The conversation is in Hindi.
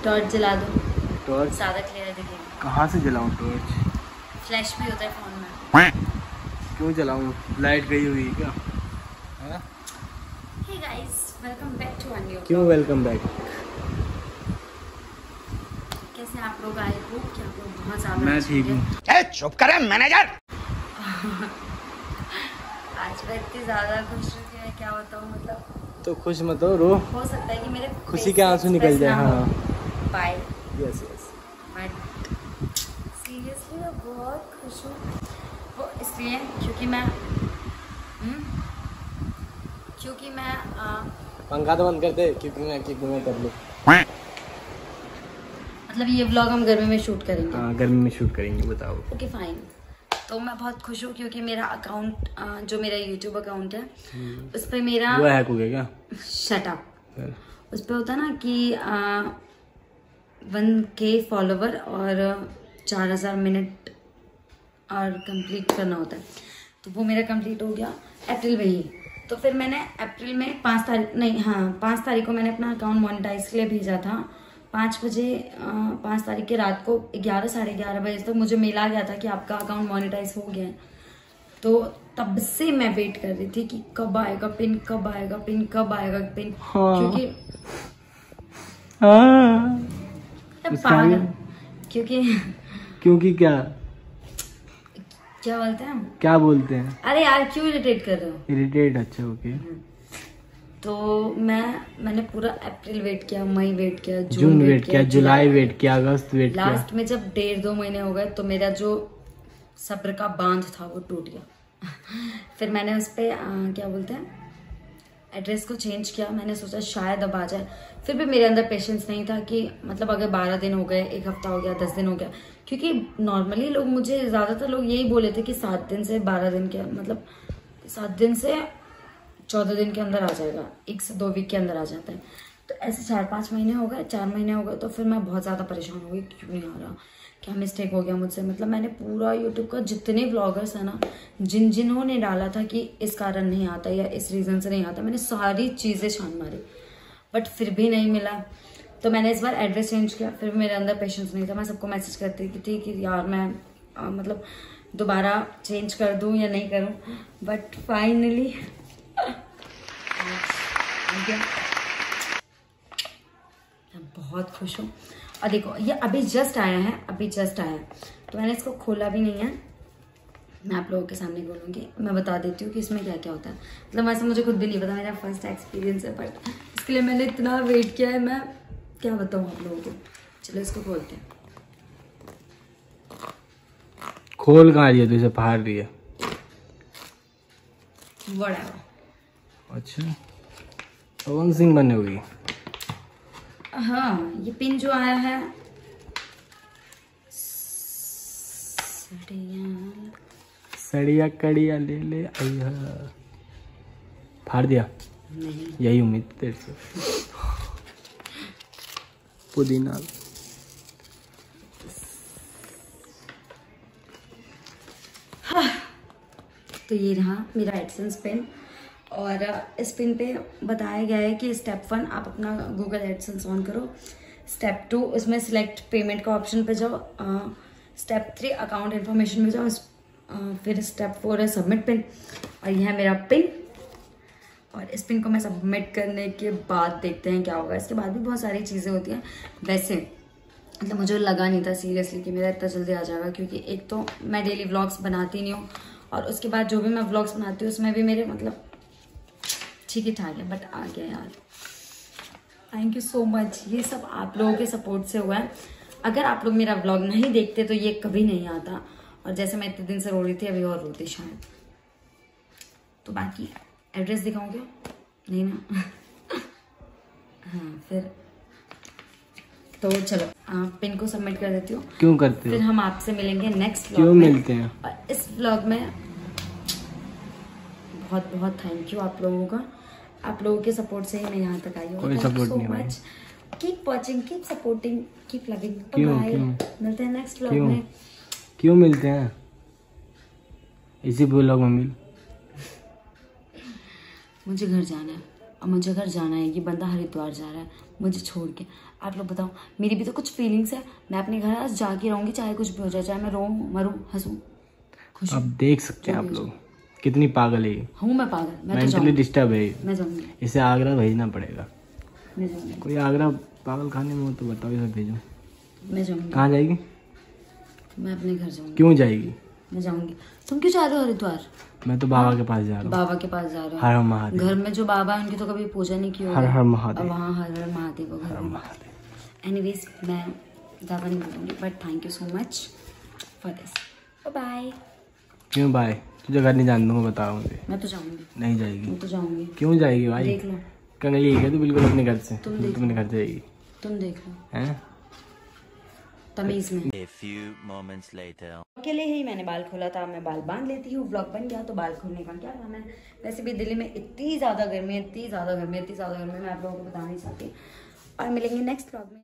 टॉर्च जला दो। टॉर्च ज्यादा क्लियर दिखेगा। कहाँ से जलाऊं टॉर्च? फ्लैश भी होता है फोन में। क्यों जलाऊं? लाइट गई हुई है क्या? Hey guys, welcome back to a new. क्यों वेलकम बैक? कैसे आप लोग आए हो? क्या आप लोग बहुत ज्यादा? मैं ठीक हूँ। चुप करे मैनेजर। आज मैं इतनी ज्यादा खुश हूँ कि मैं क्या बताऊँ, मतलब तो खुश मत हो, रो। हो सकता है कि मेरे खुशी के आंसू निकल जाए। हाँ bye. Yes yes. But seriously मैं बहुत खुश हूँ। वो इसलिए क्योंकि मैं पंखा तो बंद करते क्योंकि मैं कर लूँ। मतलब ये व्लॉग हम गर्मी में शूट करेंगे। हाँ गर्मी में शूट करेंगे, बताओ। Okay fine. तो मैं बहुत खुश हूँ क्योंकि मेरा अकाउंट, जो मेरा यूट्यूब अकाउंट है, उस पर मेरा वो हैक हो गया क्या? Shut up. उस पर होता ना कि 1K फॉलोवर और 4000 मिनट और कंप्लीट करना होता है। तो वो मेरा कंप्लीट हो गया अप्रैल में ही। तो फिर मैंने अप्रैल में 5 तारीख को मैंने अपना अकाउंट मोनेटाइज के लिए भेजा था। 5 तारीख के रात को 11-11:30 बजे तक मुझे मेल आ गया था कि आपका अकाउंट मोनेटाइज हो गया है। तो तब से मैं वेट कर रही थी कि कब आएगा पिन, कब आएगा पिन, कब आएगा पिन। हाँ। क्योंकि क्या बोलते हैं हम? क्या बोलते हैं? अरे यार क्यों इरिटेट कर रहे हो? इरिटेट? अच्छा ओके। तो मैंने पूरा अप्रैल वेट किया, मई वेट किया, जून वेट किया, जुलाई वेट किया, अगस्त वेट किया। लास्ट में जब 1.5-2 महीने हो गए तो मेरा जो सब्र का बांध था वो टूट गया। फिर मैंने उस पर क्या बोलते हैं, एड्रेस को चेंज किया। मैंने सोचा शायद अब आ जाए। फिर भी मेरे अंदर पेशेंस नहीं था कि मतलब अगर 12 दिन हो गए, 1 हफ्ता हो गया, 10 दिन हो गया, क्योंकि नॉर्मली लोग मुझे ज्यादातर लोग यही बोले थे कि 7 दिन से 12 दिन के, मतलब 7 दिन से 14 दिन के अंदर आ जाएगा, 1 से 2 वीक के अंदर आ जाता है। तो ऐसे 4-5 महीने हो गए, 4 महीने हो गए। तो फिर मैं बहुत ज़्यादा परेशान हो गई, क्यों नहीं आ रहा, क्या मिस्टेक हो गया मुझसे। मतलब मैंने पूरा यूट्यूब का जितने ब्लॉगर्स है ना, जिन्होंने डाला था कि इस कारण नहीं आता या इस रीज़न से नहीं आता, मैंने सारी चीज़ें छान मारी, बट फिर भी नहीं मिला। तो मैंने इस बार एड्रेस चेंज किया। फिर भी मेरे अंदर पेशेंस नहीं था। मैं सबको मैसेज करती थी कि यार मैं मतलब दोबारा चेंज कर दूँ या नहीं करूँ, बट फाइनली मैं बहुत खुश हूँ। और देखो ये अभी जस्ट आया है, तो मैंने इसको खोला भी नहीं है। मैं आप लोगों के सामने खोलूँगी, मैं बता देती हूँ कि इसमें क्या क्या होता है। मतलब वैसे मुझे खुद भी नहीं पता, मेरा फर्स्ट एक्सपीरियंस है, बट इसके लिए मैंने इतना वेट किया है, मैं क्या बताऊँ आप लोगों को। चलो इसको खोलते हैं। खोल कहाँ रही है? तो इसे फाड़ रही है। Whatever। अच्छा पवन सिंह बने हुई। हाँ ये पिन जो आया है, सड़िया कड़िया ले आइया। फाड़ दिया? नहीं, यही उम्मीद तेरे से। पुदीना। हाँ। तो ये रहा मेरा एडसेंस पिन। और इस पिन पे बताया गया है कि स्टेप 1 आप अपना गूगल एडसेंस ऑन करो, स्टेप 2 उसमें सिलेक्ट पेमेंट का ऑप्शन पे जाओ, स्टेप 3 अकाउंट इन्फॉर्मेशन में जाओ, फिर स्टेप 4 है सबमिट पिन। और यह है मेरा पिन। और इस पिन को मैं सबमिट करने के बाद देखते हैं क्या होगा। इसके बाद भी बहुत सारी चीज़ें होती हैं। वैसे मतलब मुझे लगा नहीं था सीरियसली कि मेरा इतना जल्दी आ जाएगा, क्योंकि एक तो मैं डेली व्लॉग्स बनाती नहीं हूँ, और उसके बाद जो भी मैं व्लॉग्स बनाती हूँ उसमें भी मेरे मतलब ठीक ही ठाक है, बट आ गया यार। Thank you so much. ये सब आप लोगों के सपोर्ट से हुआ है। अगर आप लोग मेरा व्लॉग नहीं देखते तो ये कभी नहीं आता। और जैसे मैं इतने दिन से रो रही थी, अभी और रोती शायद। तो बाकी एड्रेस दिखाऊं क्या? नहीं ना। हाँ फिर तो चलो पिन को सबमिट कर देती हूँ। क्यों करते हो? फिर हम आपसे मिलेंगे नेक्स्ट व्लॉग क्यों में। मिलते हैं? और इस व्लॉग में बहुत बहुत थैंक यू आप लोगों का। आप लोगों के सपोर्ट से ही मैं यहाँ तक आई हूँ। कोई सपोर्ट नहीं भाई। Keep watching, keep supporting, keep loving. क्यों? मिलते हैं नेक्स्ट व्लॉग में। क्यों मिलते हैं? इसी व्लॉग में मिल। मुझे घर जाना है। अब मुझे घर जाना है। ये बंदा हरिद्वार जा रहा है मुझे छोड़ के। आप लोग बताओ, मेरी भी तो कुछ फीलिंग्स है। मैं अपने घर आज जाके रहूंगी, चाहे कुछ भी हो जाए, चाहे मैं रोऊं, मरूं, हंसूं, खुश। अब देख सकते हैं आप लोग कितनी पागल है। हूँ मैं पागल, मैं तो मेंटली डिस्टर्ब है। मैं जाऊंगी, इसे आगरा भेजना पड़ेगा। मैं जाऊंगी, कोई आगरा पागल खाने में हो तो बताओ, इसे भेजो। मैं जाऊंगी। कहाँ जाएगी? मैं अपने घर जाऊंगी। क्यों जाएगी? मैं जाऊंगी। तुम क्यों जा रहे हो हरिद्वार? मैं तो बाबा के पास जा रहा हूँ। बाबा के पास जा रहे हो? हर हर महादेव। घर में जो बाबा है उनकी तो कभी पूजा नहीं की होगी। हर हर महादेव। अब वहाँ हर हर महादेव हो घर में। एनीवेज मैं ज़्यादा नहीं बोलूँगी, but thank you so much for this. Bye. क्यों बाय? तुझे घर नहीं जान दूंगा, बताओ मुझे। मैं तो जाऊंगी। नहीं जाएगी? मैं तो जाऊंगी। क्यों जाएगी भाई? देख लो, कंगली है तू बिल्कुल अपने घर से। तुम अपने घर जाएगी? तुम देख लो हैं? तमीज में। A few moments later. अकेले ही मैंने बाल खोला था, मैं बाल बांध लेती हूँ। व्लॉग बन गया तो बाल खोलने का क्या काम है। वैसे भी दिल्ली में इतनी ज़्यादा गर्मी है, इतनी ज़्यादा गर्मी है, इतनी ज़्यादा गर्मी है, मैं आप लोगों को बता नहीं सकती। और मिलेंगे नेक्स्ट व्लॉग में।